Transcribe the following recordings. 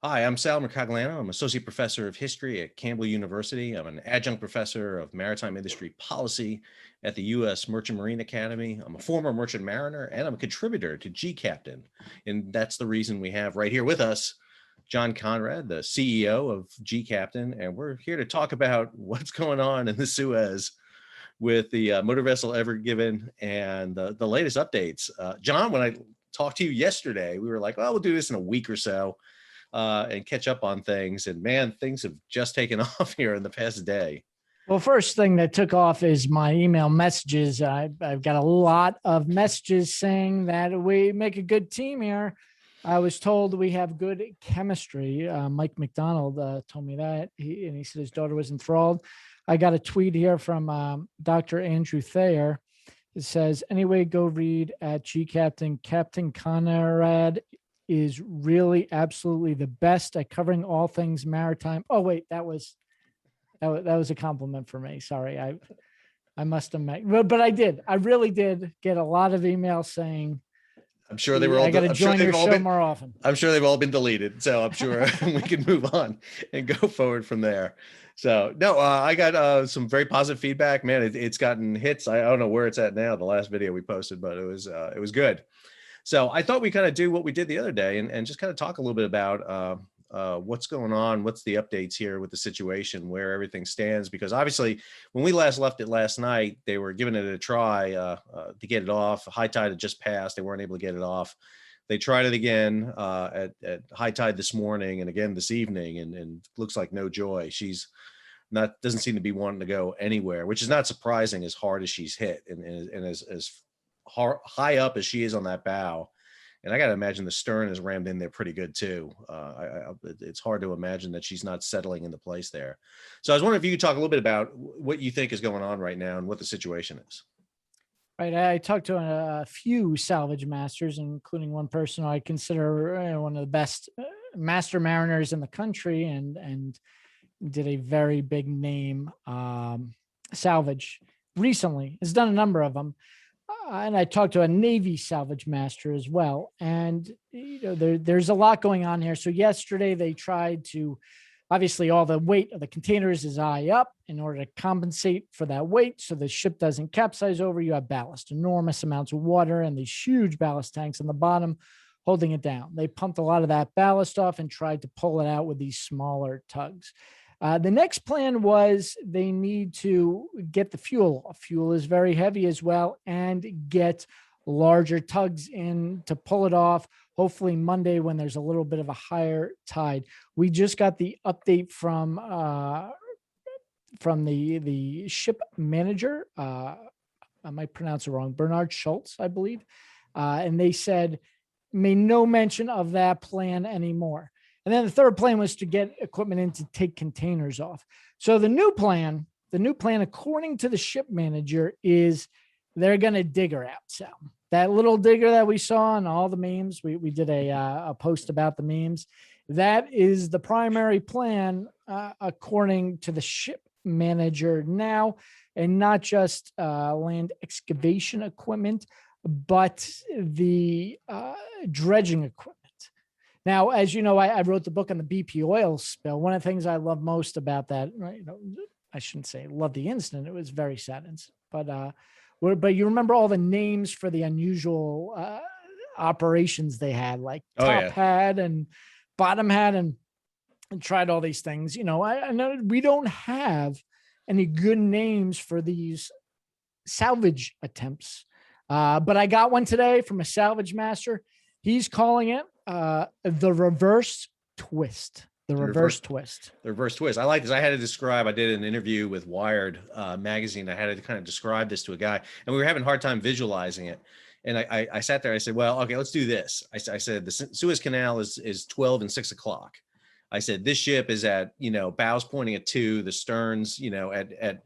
Hi, I'm Sal Mercogliano. I'm associate professor of history at Campbell University. I'm an adjunct professor of maritime industry policy at the U.S. Merchant Marine Academy. I'm a former merchant mariner and I'm a contributor to G Captain. And that's the reason we have right here with us John Konrad, the CEO of G Captain. And we're here to talk about what's going on in the Suez with the motor vessel Ever Given and the latest updates. John, when I talked to you yesterday, we were like, well, we'll do this in a week or so and catch up on things. And man, things have just taken off here in the past day. Well, first thing that took off is my email messages. I've got a lot of messages saying that we make a good team here. I was told we have good chemistry. Mike McDonald told me that, and he said his daughter was enthralled. I got a tweet here from Dr. Andrew Thayer. It says, anyway, go read at G Captain. Captain Konrad is really absolutely the best at covering all things maritime. Oh, wait, that was a compliment for me. Sorry. I must have met, but I did. I really did get a lot of emails saying, I'm sure they were all, I got to join your show more often. I'm sure they've all been deleted. So I'm sure we can move on and go forward from there. So no, I got some very positive feedback, man. It's gotten hits. I don't know where it's at now, the last video we posted, but it was good. So I thought we kind of do what we did the other day and just kind of talk a little bit about what's going on, what's the updates here with the situation, where everything stands, because obviously when we last left it last night, they were giving it a try to get it off. High tide had just passed. They weren't able to get it off. They tried it again at high tide this morning and again this evening, and looks like no joy. She's doesn't seem to be wanting to go anywhere, which is not surprising as hard as she's hit and as high up as she is on that bow. And I got to imagine the stern is rammed in there pretty good too. It's hard to imagine that she's not settling into place there. So I was wondering if you could talk a little bit about what you think is going on right now and what the situation is. Right. I talked to a few salvage masters, including one person I consider one of the best master mariners in the country, and did a very big name salvage recently. Has done a number of them. And I talked to a Navy salvage master as well. And, there's a lot going on here. So yesterday they tried to, obviously all the weight of the containers is eye up in order to compensate for that weight. So the ship doesn't capsize over. You have ballast, enormous amounts of water and these huge ballast tanks on the bottom holding it down. They pumped a lot of that ballast off and tried to pull it out with these smaller tugs. The next plan was they need to get the fuel off. Fuel is very heavy as well, and get larger tugs in to pull it off. Hopefully Monday when there's a little bit of a higher tide. We just got the update from the ship manager. I might pronounce it wrong. Bernard Schultz, I believe. And they said, made no mention of that plan anymore. And then the third plan was to get equipment in to take containers off. So the new plan, according to the ship manager, is they're going to dig her out. So that little digger that we saw in all the memes, we did a post about the memes. That is the primary plan, according to the ship manager now, and not just land excavation equipment, but the dredging equipment. Now, as you know, I wrote the book on the BP oil spill. One of the things I love most about that, right, I shouldn't say love the incident. It was very sad, but you remember all the names for the unusual operations they had, like top hat and bottom hat, and tried all these things. I know we don't have any good names for these salvage attempts, but I got one today from a salvage master. He's calling it the reverse twist. The reverse twist. The reverse twist. I like this. I did an interview with Wired magazine. I had to kind of describe this to a guy, and we were having a hard time visualizing it. And I sat there. I said, well, okay, let's do this. I said, the Suez Canal is 12 and 6 o'clock. I said, this ship is at, bows pointing at 2, the sterns, at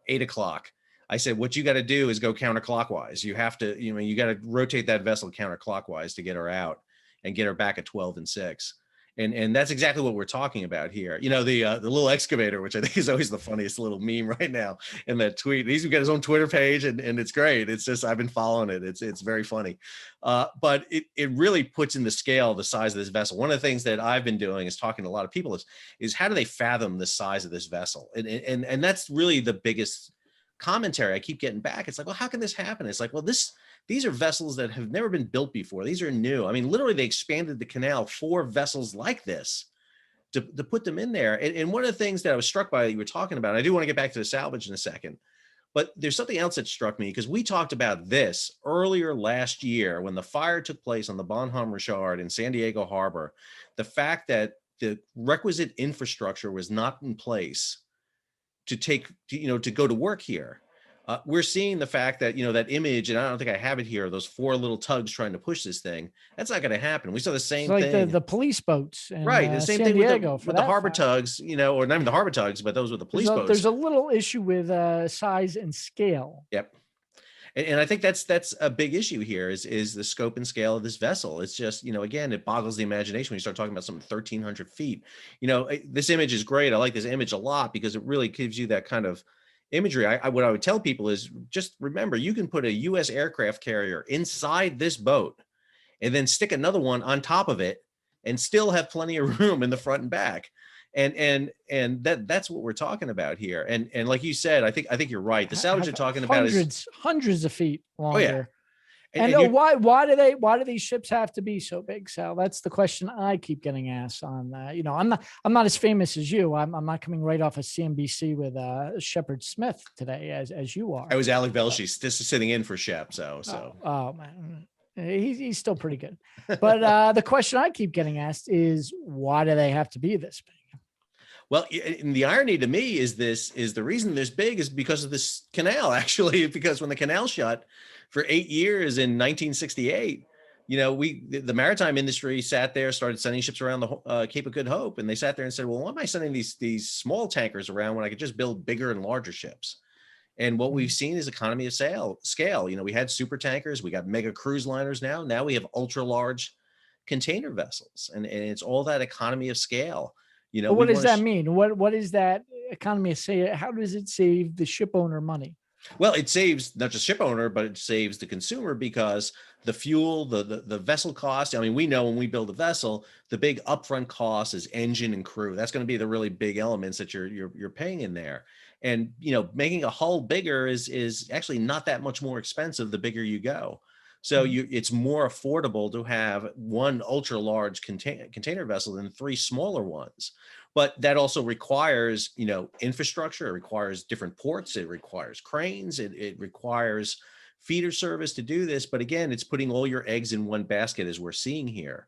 8 o'clock. I said, what you got to do is go counterclockwise. You have to, you got to rotate that vessel counterclockwise to get her out and get her back at 12 and 6. And that's exactly what we're talking about here. You know, the little excavator, which I think is always the funniest little meme right now in that tweet. He's got his own Twitter page, and it's great. It's just, I've been following it. It's very funny. But it really puts in the scale the size of this vessel. One of the things that I've been doing is talking to a lot of people is how do they fathom the size of this vessel? And that's really the biggest commentary I keep getting back. It's like, well, how can this happen? It's like, well, these are vessels that have never been built before. These are new. I mean, literally, they expanded the canal for vessels like this to put them in there. And one of the things that I was struck by that you were talking about, and I do want to get back to the salvage in a second, but there's something else that struck me, because we talked about this earlier last year when the fire took place on the Bonhomme Richard in San Diego Harbor. The fact that the requisite infrastructure was not in place to go to work here. We're seeing the fact that, that image, and I don't think I have it here, those 4 little tugs trying to push this thing. That's not going to happen. We saw the same It's like thing. the police boats in Right. The same San thing Diego with the harbor fire. tugs, or not even the harbor tugs, but those with the police boats. There's a little issue with size and scale. Yep. And I think that's a big issue here is the scope and scale of this vessel. It's just, again, it boggles the imagination when you start talking about something 1,300 feet. This image is great. I like this image a lot because it really gives you that kind of imagery. What I would tell people is just remember, you can put a U.S. aircraft carrier inside this boat and then stick another one on top of it and still have plenty of room in the front and back. And that's what we're talking about here. And like you said, I think you're right. The salvage you're talking about is hundreds of feet longer. Oh, yeah. And why do these ships have to be so big, Sal? That's the question I keep getting asked on that. I'm not as famous as you. I'm not coming right off of CNBC with Shepard Smith today as you are. I was Alec Velshi, just sitting in for Shep. So. Oh man. He's still pretty good. But the question I keep getting asked is, why do they have to be this big? Well, and the irony to me is the reason this big is because of this canal, actually, because when the canal shut for 8 years in 1968, the maritime industry sat there, started sending ships around the Cape of Good Hope, and they sat there and said, well, why am I sending these small tankers around when I could just build bigger and larger ships? And what we've seen is economy of scale. We had super tankers, we got mega cruise liners now we have ultra large container vessels, and it's all that economy of scale. But what does that mean? What is that economy of scale? How does it save the ship owner money? Well, it saves not just ship owner, but it saves the consumer, because the fuel, the vessel cost. I mean, we know when we build a vessel, the big upfront cost is engine and crew. That's going to be the really big elements that you're paying in there. And making a hull bigger is actually not that much more expensive the bigger you go. So it's more affordable to have one ultra large container vessel than 3 smaller ones. But that also requires, infrastructure. It requires different ports. It requires cranes. It requires feeder service to do this. But again, it's putting all your eggs in one basket, as we're seeing here.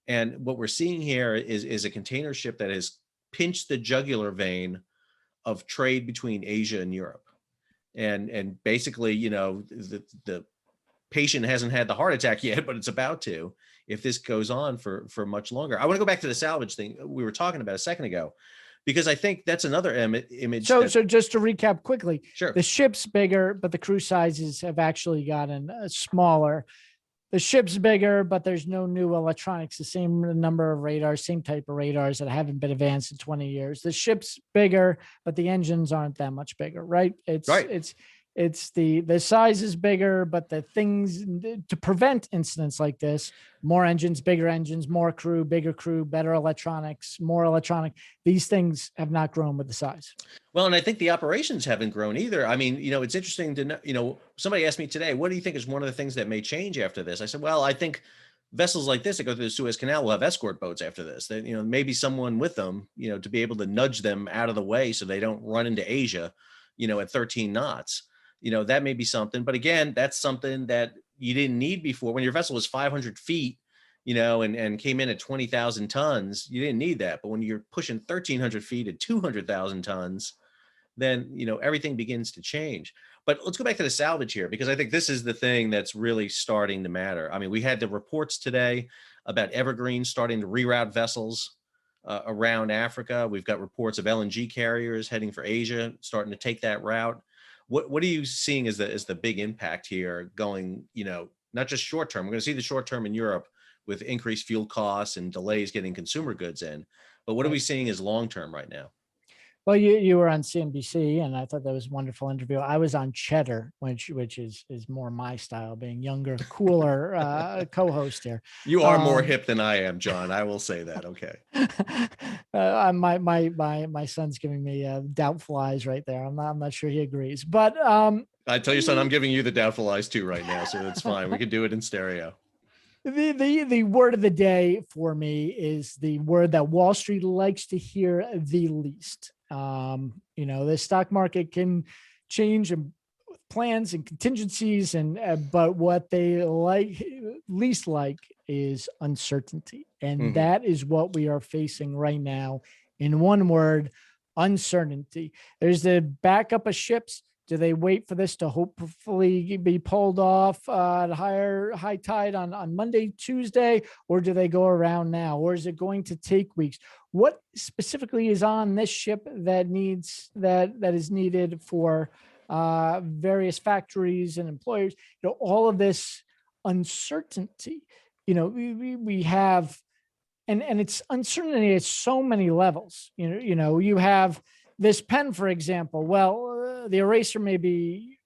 And what we're seeing here is a container ship that has pinched the jugular vein of trade between Asia and Europe. And basically, the patient hasn't had the heart attack yet, but it's about to, if this goes on for much longer. I want to go back to the salvage thing we were talking about a second ago, because I think that's another image. So just to recap quickly, sure. The ship's bigger, but the crew sizes have actually gotten smaller. The ship's bigger, but there's no new electronics, the same number of radars, same type of radars that haven't been advanced in 20 years. The ship's bigger, but the engines aren't that much bigger, right? It's the size is bigger, but the things to prevent incidents like this, more engines, bigger engines, more crew, bigger crew, better electronics, more electronic. These things have not grown with the size. Well, and I think the operations haven't grown either. I mean, it's interesting to know, somebody asked me today, what do you think is one of the things that may change after this? I said, well, I think vessels like this that go through the Suez Canal will have escort boats after this. That, maybe someone with them, to be able to nudge them out of the way so they don't run into Asia, at 13 knots. That may be something, but again, that's something that you didn't need before. When your vessel was 500 feet, and came in at 20,000 tons, you didn't need that. But when you're pushing 1,300 feet at 200,000 tons, then, everything begins to change. But let's go back to the salvage here, because I think this is the thing that's really starting to matter. I mean, we had the reports today about Evergreen starting to reroute vessels around Africa. We've got reports of LNG carriers heading for Asia, starting to take that route. What are you seeing as the big impact here going, not just short term? We're going to see the short term in Europe, with increased fuel costs and delays getting consumer goods in. But what are we seeing as long-term right now? Well, you were on CNBC, and I thought that was a wonderful interview. I was on Cheddar, which is more my style, being younger, cooler co-host here. You are more hip than I am, John. I will say that. Okay. My son's giving me doubtful eyes right there. I'm not sure he agrees, but I tell your son I'm giving you the doubtful eyes too right now, so it's fine. We can do it in stereo. The word of the day for me is the word that Wall Street likes to hear the least. The stock market can change plans and contingencies, but what they least like is uncertainty. And that is what we are facing right now. In one word, uncertainty. There's the backup of ships. Do they wait for this to hopefully be pulled off at high tide on Monday, Tuesday, or do they go around now? Or is it going to take weeks? What specifically is on this ship that is needed for various factories and employers? All of this uncertainty. We have, and it's uncertainty at so many levels. You have this pen, for example. Well, the eraser may be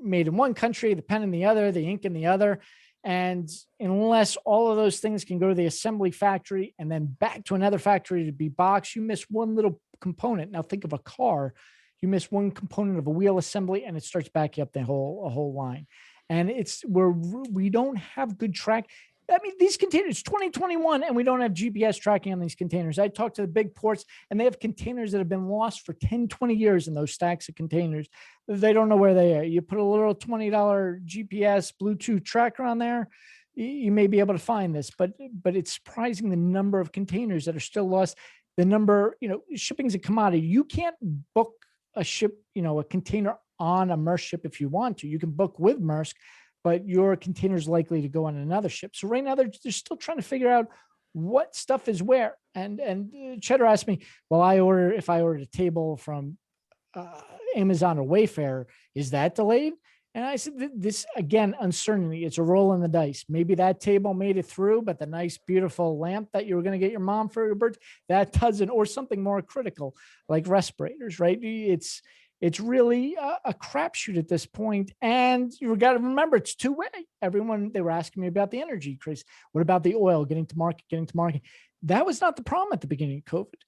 made in one country, the pen in the other, the ink in the other. And unless all of those things can go to the assembly factory and then back to another factory to be boxed, you miss one little component. Now think of a car. You miss one component of a wheel assembly and it starts backing up a whole line. And we don't have good track. I mean, these containers, 2021, and we don't have GPS tracking on these containers. I talked to the big ports, and they have containers that have been lost for 10, 20 years in those stacks of containers. They don't know where they are. You put a little $20 GPS Bluetooth tracker on there, you may be able to find this, but it's surprising the number of containers that are still lost. The number, shipping's a commodity. You can't book a ship, a container on a Maersk ship if you want to. You can book with Maersk, but your container is likely to go on another ship. So right now they're still trying to figure out what stuff is where. And Cheddar asked me, well, if I ordered a table from Amazon or Wayfair, is that delayed? And I said, this again, uncertainty. It's a roll in the dice. Maybe that table made it through, but the nice, beautiful lamp that you were going to get your mom for your birthday, that doesn't, or something more critical like respirators, right? It's really a crapshoot at this point. And you got to remember, it's two-way. They were asking me about the energy, Chris. What about the oil getting to market? That was not the problem at the beginning of COVID.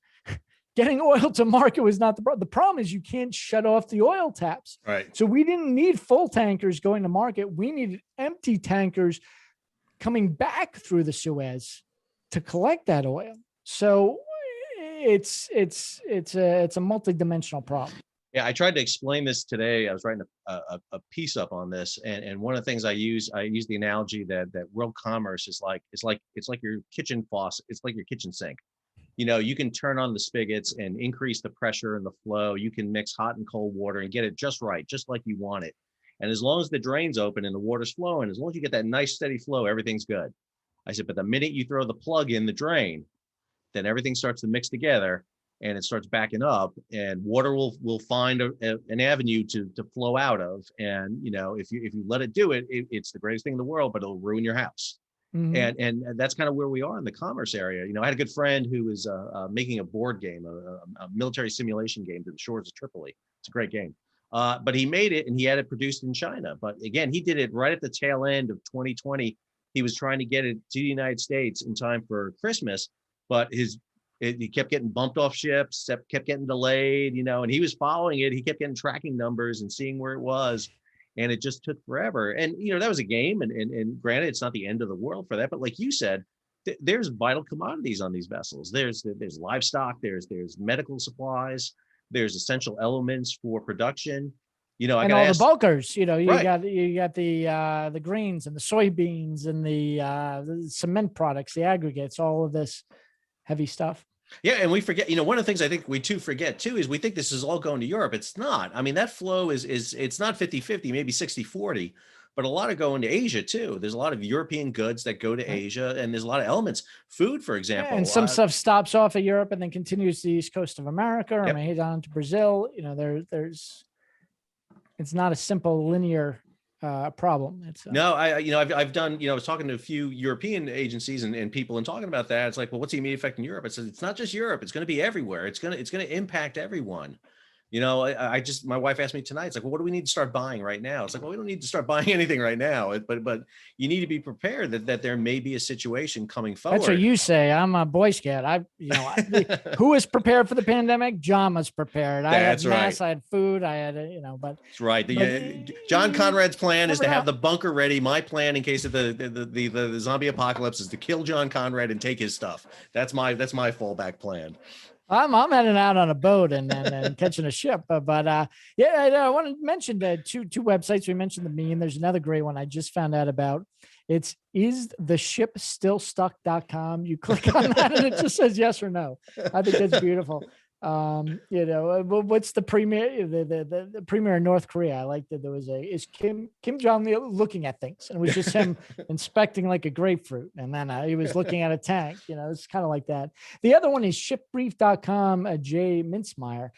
Getting oil to market was not the problem. The problem is you can't shut off the oil taps. Right. So we didn't need full tankers going to market. We needed empty tankers coming back through the Suez to collect that oil. So it's a multidimensional problem. Yeah, I tried to explain this today. I was writing a piece up on this, and one of the things I use the analogy that world commerce is like it's like your kitchen faucet. It's like your kitchen sink. You can turn on the spigots and increase the pressure and the flow. You can mix hot and cold water and get it just right, just like you want it. And as long as the drain's open and the water's flowing, as long as you get that nice steady flow, everything's good. I said, but the minute you throw the plug in the drain, then everything starts to mix together. And it starts backing up, and water will find an avenue to flow out of. And if you let it do it, it's the greatest thing in the world, but it'll ruin your house. Mm-hmm. And that's kind of where we are in the commerce area. I had a good friend who was making a board game, a military simulation game to the shores of Tripoli. It's a great game, but he made it and he had it produced in China. But again, he did it right at the tail end of 2020. He was trying to get it to the United States in time for Christmas, but he kept getting bumped off ships, kept getting delayed, and he was following it. He kept getting tracking numbers and seeing where it was, and it just took forever. And, that was a game, and granted, it's not the end of the world for that. But like you said, there's vital commodities on these vessels. There's livestock, there's medical supplies, there's essential elements for production. And all the bulkers, you got the grains and the soybeans and the cement products, the aggregates, all of this heavy stuff. Yeah, and we forget, one of the things I think we forget too is we think this is all going to Europe. It's not. I mean, that flow is it's not 50-50, maybe 60-40, but a lot of going to Asia too. There's a lot of European goods that go to Asia, and there's a lot of elements. Food, for example. And some stuff stops off at Europe and then continues to the east coast of America, or maybe down to Brazil. It's not a simple linear a problem. It's No, I've done, I was talking to a few European agencies and people and talking about that. It's like, well, what's the immediate effect in Europe? I said, it's not just Europe. It's going to be everywhere. It's going to impact everyone. I just, my wife asked me tonight, it's like, well, what do we need to start buying right now? It's like, well, we don't need to start buying anything right now, but you need to be prepared that there may be a situation coming forward. That's what you say. I'm a Boy Scout. Who was prepared for the pandemic? John was prepared. I had masks, I had food, I had, but that's right. John Konrad's plan is to have the bunker ready. My plan in case of the zombie apocalypse is to kill John Konrad and take his stuff. That's my fallback plan. I'm heading out on a boat and catching a ship. I want to mention the two websites. We mentioned the meme. There's another great one I just found out about. It's istheshipstillstuck.com. You click on that and it just says yes or no. I think that's beautiful. What's the premier, the premier in North Korea? I like that there was is Kim Jong looking at things, and it was just him inspecting like a grapefruit, and then he was looking at a tank. It's kind of like that. The other one is shipbrief.com. Jay Mintzmeyer.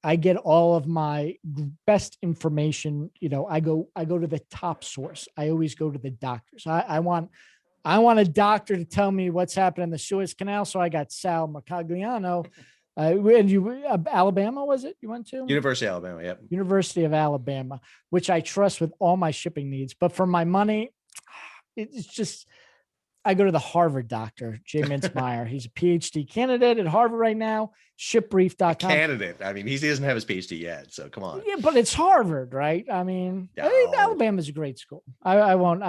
I get all of my best information. I go to the top source. I always go to the doctors. I want a doctor to tell me what's happening in the Suez Canal. So I got Sal Mercogliano. And Alabama, was it you went to? University of Alabama, yep. University of Alabama, which I trust with all my shipping needs. But for my money, it's just, I go to the Harvard doctor, Jay Mintzmeyer. He's a PhD candidate at Harvard right now. Shipbrief.com. Candidate. I mean, he doesn't have his PhD yet, so come on. Yeah, but it's Harvard, right? I mean, Alabama's a great school. I won't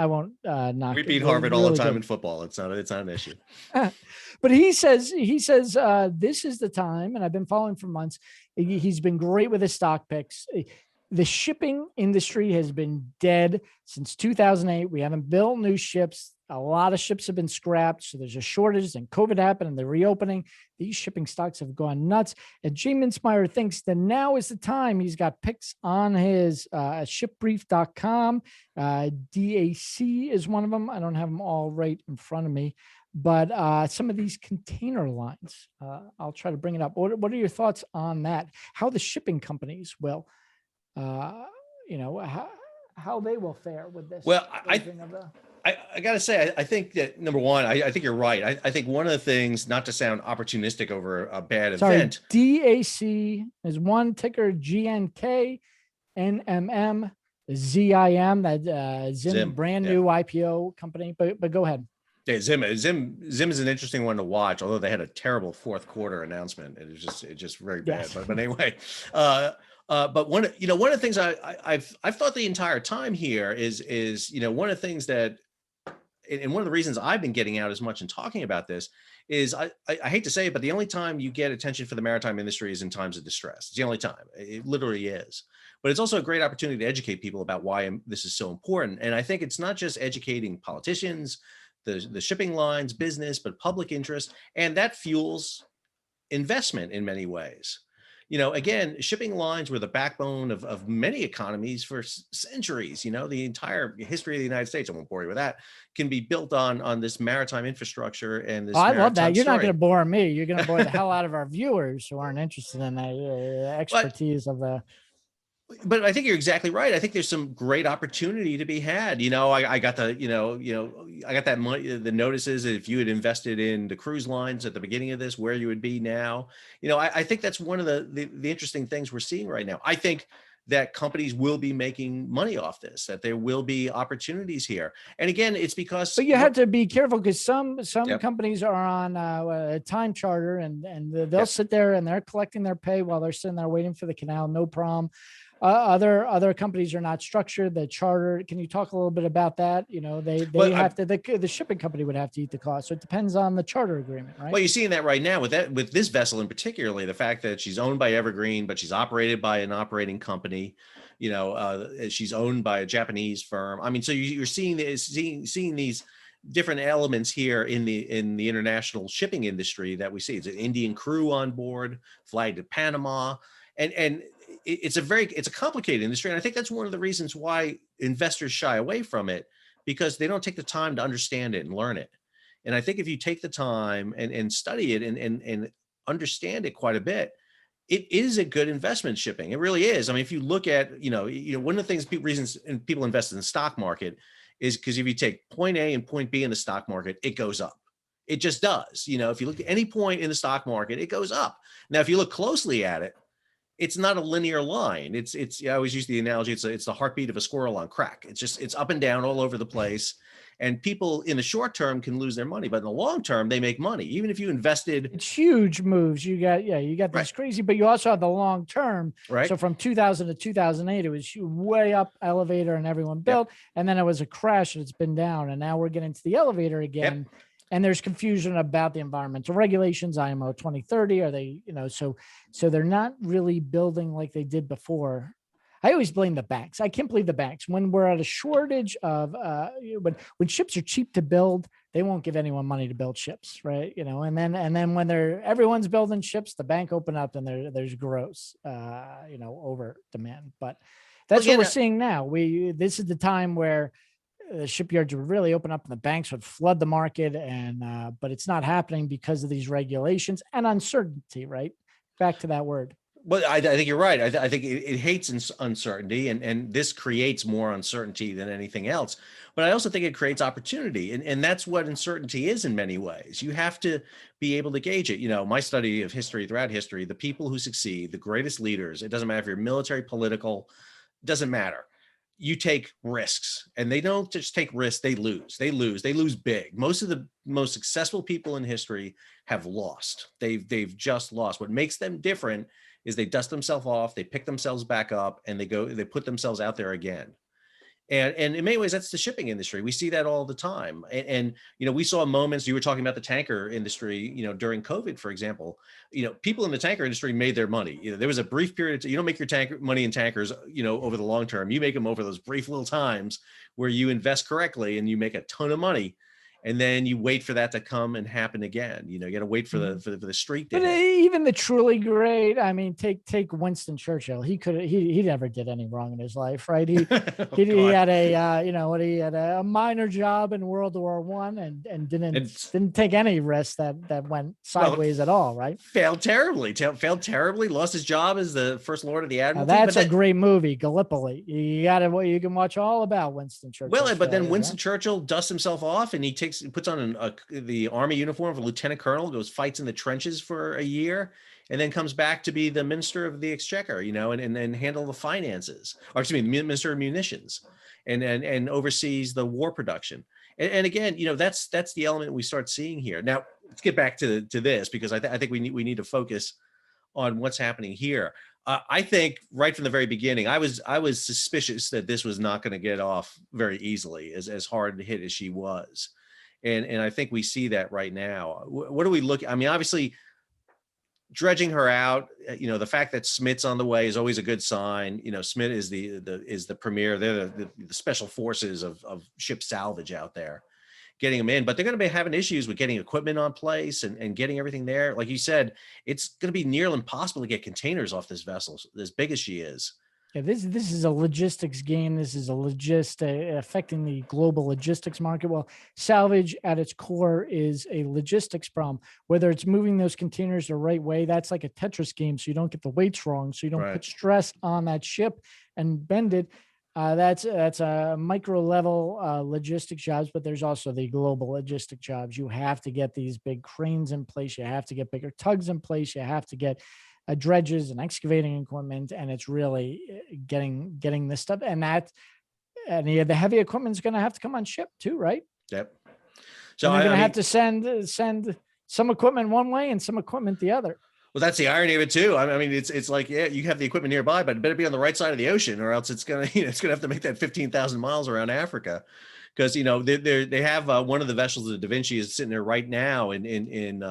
knock. We beat Harvard all the time in football. It's not an issue. But he says this is the time, and I've been following for months. He's been great with his stock picks. The shipping industry has been dead since 2008. We haven't built new ships. A lot of ships have been scrapped. So there's a shortage, and COVID happened and the reopening. These shipping stocks have gone nuts. And Jay Mintzmeyer thinks that now is the time. He's got picks on his shipbrief.com. DAC is one of them. I don't have them all right in front of me. But some of these container lines, I'll try to bring it up. What are your thoughts on that? How the shipping companies will, how they will fare with this? Well, I got to say, I think that number one, I think you're right. I think one of the things, not to sound opportunistic over a bad event. DAC is one, ticker GNK, NMM, ZIM, that Zim brand new IPO company. But go ahead. Yeah, Zim is an interesting one to watch, although they had a terrible fourth quarter announcement. It was just very bad. Yes. But anyway, but one of the things I've thought the entire time here is one of the things that, and one of the reasons I've been getting out as much and talking about this is I hate to say it, but the only time you get attention for the maritime industry is in times of distress. It's the only time. It literally is. But it's also a great opportunity to educate people about why this is so important. And I think it's not just educating politicians, the shipping lines, business, but public interest, and that fuels investment in many ways. Again, shipping lines were the backbone of many economies for centuries. The entire history of the United States, I won't bore you with that, can be built on this maritime infrastructure and this. I love that. You're not going to bore me. You're going to bore the hell out of our viewers who aren't interested in that expertise of the. But I think you're exactly right. I think there's some great opportunity to be had. I got I got that money, the notices. If you had invested in the cruise lines at the beginning of this, where you would be now. I think that's one of the interesting things we're seeing right now. I think that companies will be making money off this, that there will be opportunities here. And again, it's because. But you have to be careful because some companies are on a time charter and they'll sit there and they're collecting their pay while they're sitting there waiting for the canal. No problem. Other companies are not structured. The charter. Can you talk a little bit about that? The shipping company would have to eat the cost. So it depends on the charter agreement, right? Well, you're seeing that right now with this vessel in particularly, the fact that she's owned by Evergreen, but she's operated by an operating company. She's owned by a Japanese firm. I mean, so you're seeing these different elements here in the international shipping industry that we see. It's an Indian crew on board, flagged to Panama, and it's a complicated industry. And I think that's one of the reasons why investors shy away from it, because they don't take the time to understand it and learn it. And I think if you take the time and study it and understand it quite a bit, it is a good investment, shipping. It really is. I mean, if you look at, one of the things, reasons people invest in the stock market is because if you take point A and point B in the stock market, it goes up. It just does. If you look at any point in the stock market, it goes up. Now, if you look closely at it, it's not a linear line. I always use the analogy. It's the heartbeat of a squirrel on crack. It's up and down all over the place. And people in the short term can lose their money, but in the long term, they make money. Even if you invested. It's huge moves. You got these Right. crazy, but you also have the long term. Right. So from 2000 to 2008, it was way up elevator and everyone built. Yep. And then it was a crash and it's been down. And now we're getting to the elevator again. Yep. And there's confusion about the environmental regulations, IMO 2030. Are they, so they're not really building like they did before. I always blame the banks. I can't believe the banks. When we're at a shortage of, when ships are cheap to build, they won't give anyone money to build ships, right? And then when everyone's building ships, the bank open up and there's gross, over demand. But that's what we're seeing now. This is the time where the shipyards would really open up and the banks would flood the market, but it's not happening because of these regulations and uncertainty, right? Back to that word. Well, I think you're right. I think it hates uncertainty, and this creates more uncertainty than anything else. But I also think it creates opportunity, and that's what uncertainty is in many ways. You have to be able to gauge it. My study of history, throughout history, the people who succeed, the greatest leaders, it doesn't matter if you're military, political, doesn't matter. You take risks, and they don't just take risks, they lose big. Most of the most successful people in history have lost. They've just lost. What makes them different is they dust themselves off, they pick themselves back up, and they put themselves out there again. And in many ways, that's the shipping industry. We see that all the time. And we saw moments, you were talking about the tanker industry, during COVID, for example, people in the tanker industry made their money. There was a brief period, you don't make your money in tankers, over the long term. You make them over those brief little times where you invest correctly and you make a ton of money. And then you wait for that to come and happen again. You got to wait for the streak. But even the truly great, I mean, take Winston Churchill. He never did any wrong in his life, right? He had he had a minor job in World War I and didn't take any risks that went sideways at all, right? Failed terribly, lost his job as the First Lord of the Admiralty. That's a great movie, Gallipoli. You can watch all about Winston Churchill. Well, but then Winston Churchill dusts himself off and he puts on the army uniform of a lieutenant colonel, goes fights in the trenches for a year, and then comes back to be the minister of the exchequer, and then handle the finances, or excuse me, minister of munitions, and oversees the war production. And again, that's the element we start seeing here. Now, let's get back to this, because I think we need to focus on what's happening here. I think right from the very beginning, I was suspicious that this was not going to get off very easily, as hard hit as she was. And I think we see that right now. What do we look? I mean, obviously, dredging her out. The fact that Smith's on the way is always a good sign. Smith is the premier. They're the special forces of ship salvage out there, getting them in. But they're going to be having issues with getting equipment on place and getting everything there. Like you said, it's going to be nearly impossible to get containers off this vessel, as big as she is. Yeah, this is a logistics game. This is affecting the global logistics market. Well, salvage at its core is a logistics problem. Whether it's moving those containers the right way, that's like a Tetris game, so you don't get the weights wrong, so you don't put stress on that ship and bend it. That's a micro level logistic jobs, but there's also the global logistic jobs. You have to get these big cranes in place. You have to get bigger tugs in place. You have to get dredges and excavating equipment, and it's really getting this stuff. And the heavy equipment is going to have to come on ship too, right? Yep. So I'm going to have to send some equipment one way and some equipment the other. Well, that's the irony of it too. I mean, it's like, yeah, you have the equipment nearby, but it better be on the right side of the ocean, or else it's gonna have to make that 15,000 miles around Africa, because they have one of the vessels, the Da Vinci, is sitting there right now in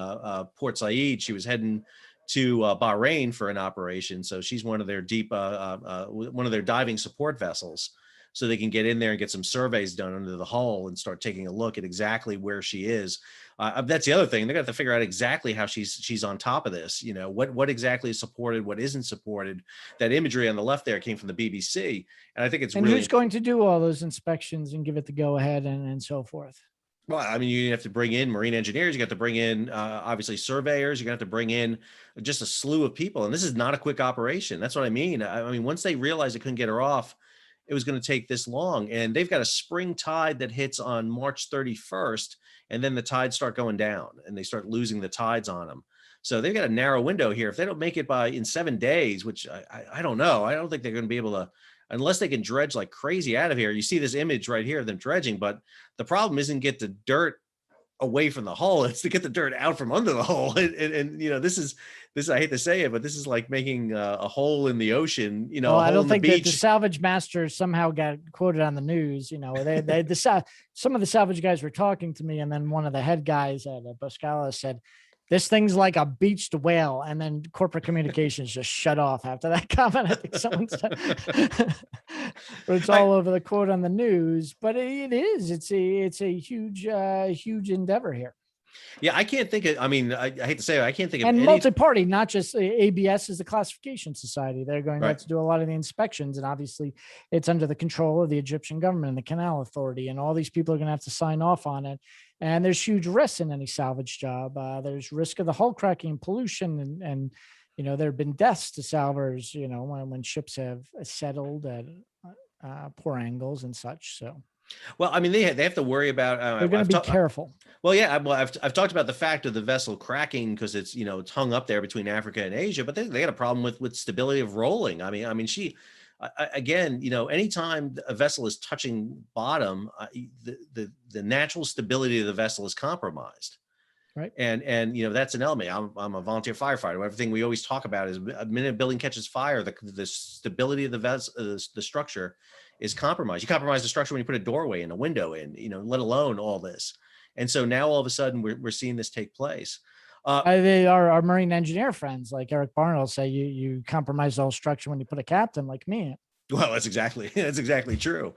Port Said. She was heading to Bahrain for an operation, so she's one of their one of their diving support vessels, so they can get in there and get some surveys done under the hull and start taking a look at exactly where she is. That's the other thing. They're going to have to figure out exactly how she's on top of this. What exactly is supported, what isn't supported. That imagery on the left there came from the BBC, and I think it's who's going to do all those inspections and give it the go ahead and so forth. Well, I mean, you have to bring in marine engineers, you got to bring in obviously surveyors, you're gonna have to bring in just a slew of people. And this is not a quick operation. That's what I mean. I mean, once they realized they couldn't get her off, it was going to take this long. And they've got a spring tide that hits on March 31st, and then the tides start going down and they start losing the tides on them. So they've got a narrow window here. If they don't make it by in 7 days, which I don't know, I don't think they're going to be able to, unless they can dredge like crazy out of here. You see this image right here of them dredging, but the problem isn't get the dirt away from the hull, it's to get the dirt out from under the hull. And you know, this, I hate to say it, but this is like making a hole in the ocean, you know, Well, a I hole don't in the think that the beach. salvage masters somehow got quoted on the news. You know, some of the salvage guys were talking to me, and then one of the head guys at Boscala said, "This thing's like a beached whale," and then corporate communications just shut off after that comment. I think someone said, but it's all over the quote on the news. But it is. It's a huge endeavor here. Yeah, I can't think of, I mean, I hate to say it, I can't think of And any. multi-party, not just ABS is the classification society. They're going to have Right. to do a lot of the inspections, and obviously it's under the control of the Egyptian government and the Canal Authority, and all these people are going to have to sign off on it. And there's huge risks in any salvage job. There's risk of the hull cracking and pollution, and you know, there have been deaths to salvers, you know, when ships have settled at poor angles and such. So Well, I mean, they have to worry about, they're going to be careful. well, yeah, I've talked about the fact of the vessel cracking because it's, you know, it's hung up there between Africa and Asia, but they got a problem with stability of rolling. I mean, again, you know, anytime a vessel is touching bottom, the natural stability of the vessel is compromised. Right. And you know, that's an element. I'm a volunteer firefighter. Everything we always talk about is a minute a building catches fire, the stability of the vessel, the structure is compromised. You compromise the structure when you put a doorway in, a window in, you know, let alone all this. And so now all of a sudden we're seeing this take place. They are our marine engineer friends, like Eric Barnell, say you compromise the whole structure when you put a captain like me. Well, that's exactly true.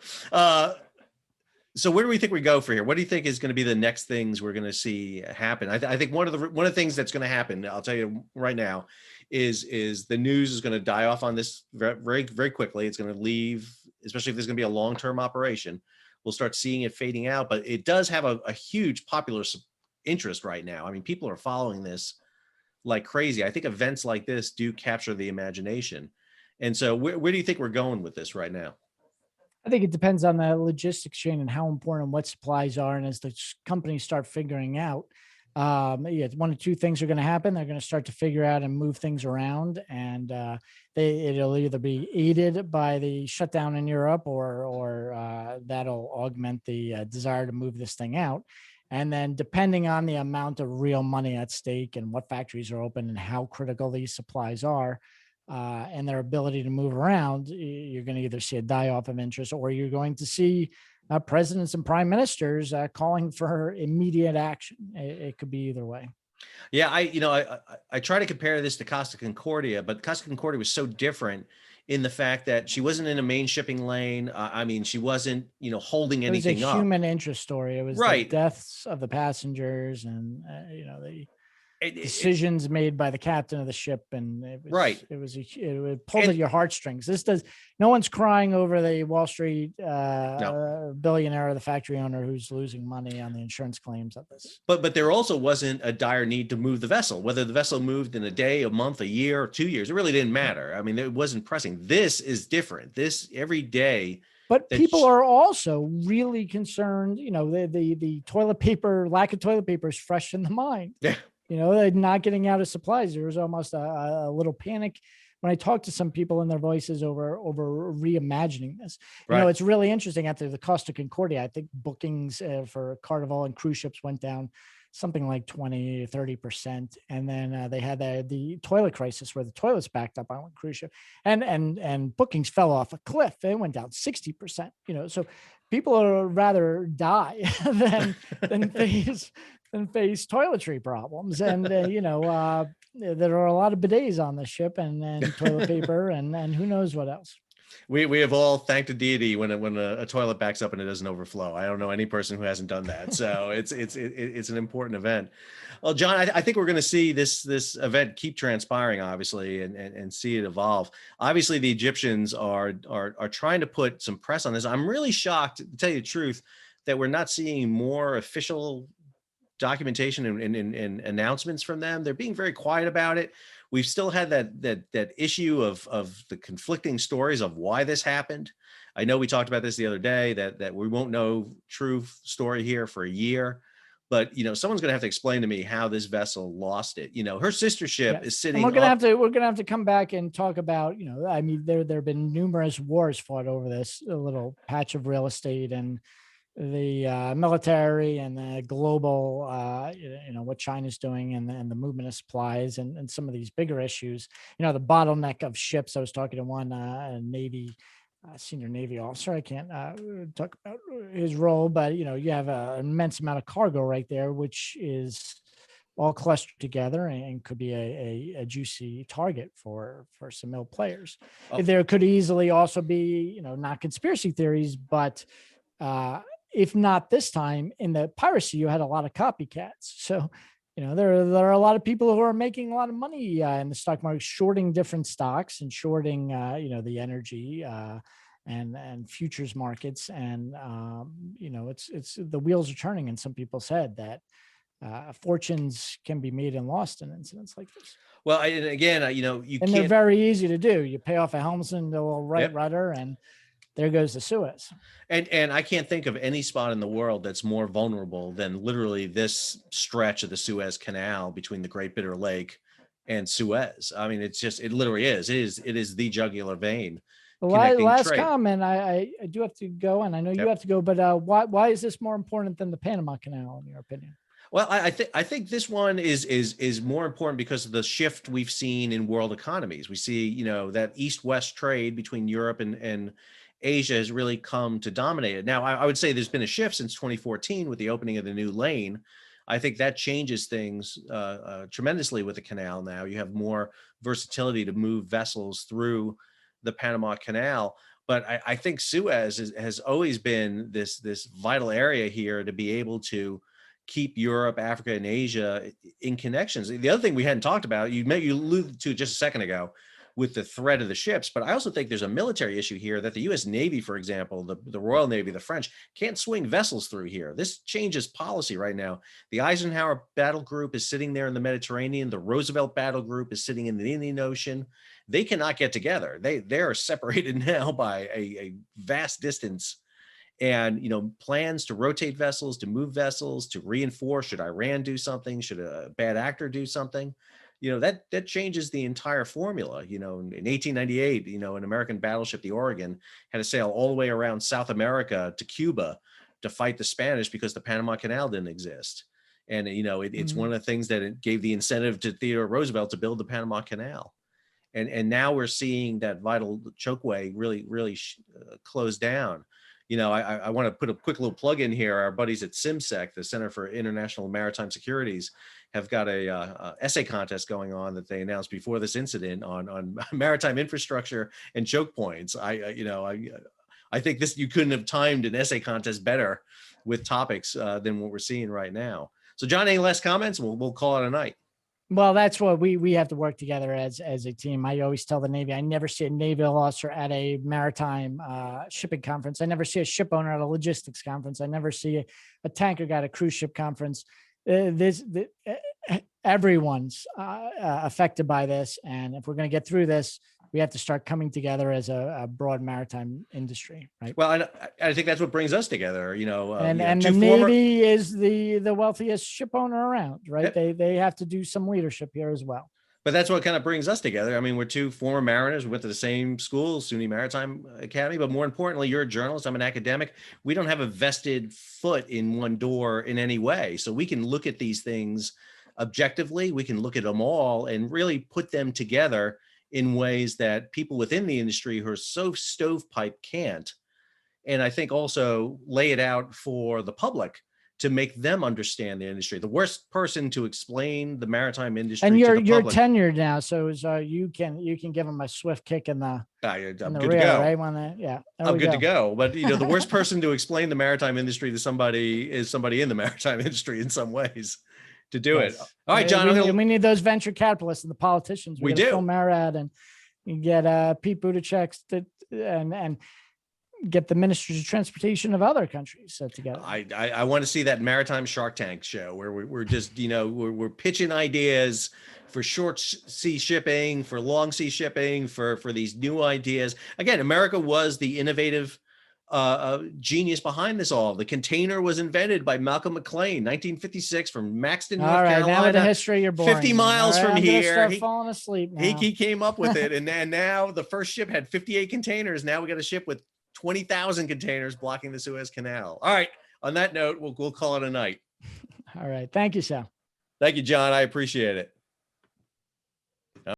So where do we think we go for here? What do you think is going to be the next things we're going to see happen? I think one of the things that's going to happen, I'll tell you right now, is the news is going to die off on this very, very quickly. It's going to leave, especially if there's going to be a long-term operation. We'll start seeing it fading out, but it does have a huge popular interest right now. I mean, people are following this like crazy. I think events like this do capture the imagination. And so where do you think we're going with this right now? I think it depends on the logistics chain and how important what supplies are. And as the companies start figuring out, yeah, one of two things are going to happen. They're going to start to figure out and move things around, and it'll either be aided by the shutdown in Europe, or that'll augment the desire to move this thing out. And then depending on the amount of real money at stake and what factories are open and how critical these supplies are, and their ability to move around, you're going to either see a die off of interest, or you're going to see presidents and prime ministers calling for immediate action. It could be either way. Yeah, I try to compare this to Costa Concordia, but Costa Concordia was so different in the fact that she wasn't in a main shipping lane. I mean, she wasn't, you know, holding anything up. It was a human interest story. It was right. The deaths of the passengers, and you know, the decisions made by the captain of the ship, and it was, right. It pulled at your heartstrings. No one's crying over the Wall Street billionaire or the factory owner who's losing money on the insurance claims of this. But there also wasn't a dire need to move the vessel. Whether the vessel moved in a day, a month, a year, or 2 years, it really didn't matter. I mean, it wasn't pressing. This is different. This every day. But people are also really concerned. You know, the toilet paper, lack of toilet paper is fresh in the mind. Yeah. You know, they're not getting out of supplies. There was almost a little panic when I talked to some people in their voices over reimagining this. You know, it's really interesting. After the Costa Concordia, I think bookings for Carnival and cruise ships went down something like 20 to 30%. And then they had the toilet crisis where the toilets backed up on a cruise ship, and bookings fell off a cliff. It went down 60%, you know, so people are rather die than face toiletry problems. And, you know, there are a lot of bidets on the ship, and toilet paper and who knows what else. We have all thanked a deity when a toilet backs up and it doesn't overflow. I don't know any person who hasn't done that. So it's an important event. Well, John, I think we're going to see this event keep transpiring, obviously, and see it evolve. Obviously, the Egyptians are trying to put some press on this. I'm really shocked, to tell you the truth, that we're not seeing more official documentation and announcements from them. They're being very quiet about it. We've still had that issue of the conflicting stories of why this happened. I know we talked about this the other day, that we won't know true story here for a year, but someone's going to have to explain to me how this vessel lost it. Her sister ship is sitting. And we're gonna have to come back and talk about, I mean, there have been numerous wars fought over this little patch of real estate, and the military and the global, what China's doing, and the movement of supplies, and some of these bigger issues. The bottleneck of ships. I was talking to one Navy senior Navy officer. I can't talk about his role, but you have an immense amount of cargo right there, which is all clustered together and could be a juicy target for some ill players. Oh. There could easily also be, not conspiracy theories, but if not this time, in the piracy, you had a lot of copycats. So, there are a lot of people who are making a lot of money in the stock market, shorting different stocks and shorting, the energy and futures markets. And, it's the wheels are turning. And some people said that fortunes can be made and lost in incidents like this. Well, and again, they're very easy to do. You pay off a helmsman, the little right rudder, and there goes the Suez. And I can't think of any spot in the world that's more vulnerable than literally this stretch of the Suez Canal between the Great Bitter Lake and Suez. I mean, it literally is. It is the jugular vein. Last comment, I do have to go, and I know you have to go, but why is this more important than the Panama Canal, in your opinion? Well, I think this one is more important because of the shift we've seen in world economies. We see, that east-west trade between Europe and Asia has really come to dominate it. Now, I would say there's been a shift since 2014 with the opening of the new lane. I think that changes things tremendously with the canal. Now you have more versatility to move vessels through the Panama Canal. But I think Suez has always been this vital area here to be able to keep Europe, Africa, and Asia in connections. The other thing we hadn't talked about, you alluded to just a second ago, with the threat of the ships, but I also think there's a military issue here that the U.S. Navy, for example, the Royal Navy, the French, can't swing vessels through here. This changes policy right now. The Eisenhower battle group is sitting there in the Mediterranean. The Roosevelt battle group is sitting in the Indian Ocean. They cannot get together. They are separated now by a vast distance. And, plans to rotate vessels, to move vessels, to reinforce. Should Iran do something? Should a bad actor do something? That changes the entire formula. In 1898, an American battleship, the Oregon, had to sail all the way around South America to Cuba to fight the Spanish because the Panama Canal didn't exist. And, it's one of the things that it gave the incentive to Theodore Roosevelt to build the Panama Canal. And now we're seeing that vital chokeway really close down. I want to put a quick little plug in here. Our buddies at CIMSEC, the Center for International Maritime Securities, have got a essay contest going on that they announced before this incident on maritime infrastructure and choke points. I think this, you couldn't have timed an essay contest better with topics than what we're seeing right now. So, John, any last comments? We'll call it a night. Well, that's what we have to work together as a team. I always tell the Navy, I never see a naval officer at a maritime shipping conference. I never see a ship owner at a logistics conference. I never see a tanker guy at a cruise ship conference. Everyone's affected by this. And if we're going to get through this, we have to start coming together as a broad maritime industry, right? Well, I think that's what brings us together, and the Navy is the wealthiest ship owner around, right? Yep. They have to do some leadership here as well. But that's what kind of brings us together. I mean, we're two former mariners. We went to the same school, SUNY Maritime Academy. But more importantly, you're a journalist. I'm an academic. We don't have a vested foot in one door in any way. So we can look at these things objectively. We can look at them all and really put them together in ways that people within the industry who are so stovepipe can't. And I think also lay it out for the public to make them understand the industry. The worst person to explain the maritime industry and you're to the public, tenured now, so you can give them a swift kick in the I'm good to go. Right? I'm good to go. But the worst person to explain the maritime industry to somebody is somebody in the maritime industry in some ways to do it. All right, John. We need those venture capitalists and the politicians. We do. Phil Marad and you get Pete Buttigieg and get the ministers of transportation of other countries together. I want to see that maritime Shark Tank show where we're just, we're pitching ideas for short sea shipping, for long sea shipping, for these new ideas. Again, America was the innovative genius behind this all. The container was invented by Malcolm McLean, 1956, from Maxton, North Carolina. Now with the history, you're boring. 50 miles from I'm here. Start falling asleep now. He came up with it, and now the first ship had 58 containers. Now we got a ship with 20,000 containers blocking the Suez Canal. All right. On that note, we'll call it a night. All right. Thank you, Sal. Thank you, John. I appreciate it.